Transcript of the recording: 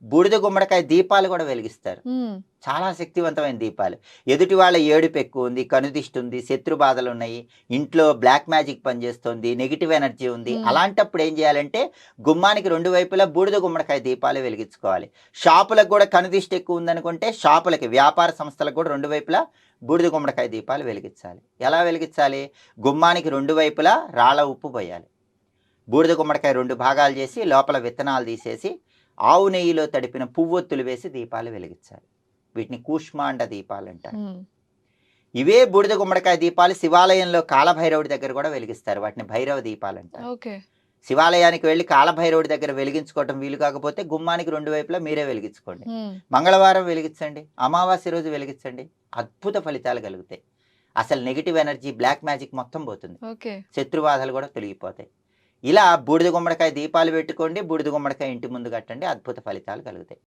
బూడిద గుమ్మడికాయ దీపాలు కూడా వెలిగిస్తారు. హ్మ్. చాలా శక్తివంతమైన దీపాలు. ఎదుటి వాళ్ళ ఏడుపు ఎక్కువ ఉంది, కనుదిష్టి ఉంది, శత్రు బాధలు ఉన్నాయి, ఇంట్లో బ్లాక్ మ్యాజిక్ పనిచేస్తుంది, నెగెటివ్ ఎనర్జీ ఉంది. హ్మ్. అలాంటప్పుడు ఏం చేయాలంటే గుమ్మానికి 2 వైపులా బూడిద గుమ్మడికాయ దీపాలు వెలిగించుకోవాలి. షాపులకు కూడా కనుదిష్టి ఎక్కువ ఉందనుకుంటే షాపులకి, వ్యాపార సంస్థలకు కూడా 2 వైపులా బూడిద గుమ్మడికాయ దీపాలు వెలిగించాలి. ఎలా వెలిగించాలి? గుమ్మానికి 2 వైపులా రాళ్ళ ఉప్పు పోయాలి. బూడిద గుమ్మడికాయ 2 భాగాలు చేసి లోపల విత్తనాలు తీసేసి ఆవు నెయ్యిలో తడిపిన పువ్వొత్తులు వేసి దీపాలు వెలిగించాలి. వీటిని కూష్మాండ దీపాలంటారు. హ్మ్. ఇవే బూడిద గుమ్మడికాయ దీపాలు శివాలయంలో కాలభైరవుడి దగ్గర కూడా వెలిగిస్తారు. వాటిని భైరవ దీపాలంటారు. ఓకే. శివాలయానికి వెళ్ళి కాలభైరవుడి దగ్గర వెలిగించుకోవటం వీలు కాకపోతే గుమ్మానికి 2 వైపులా మీరే వెలిగించుకోండి. హ్మ్. మంగళవారం వెలిగించండి, అమావాస్య రోజు వెలిగించండి. అద్భుత ఫలితాలు కలుగుతాయి. అసలు నెగెటివ్ ఎనర్జీ, బ్లాక్ మ్యాజిక్ మొత్తం పోతుంది. ఓకే. శత్రుబాధలు కూడా తొలగిపోతాయి. ఇలా బూడిద గుమ్మడికాయ దీపాలు పెట్టుకోండి, బూడిద గుమ్మడికాయ ఇంటి ముందు కట్టండి. అద్భుత ఫలితాలు కలుగుతాయి.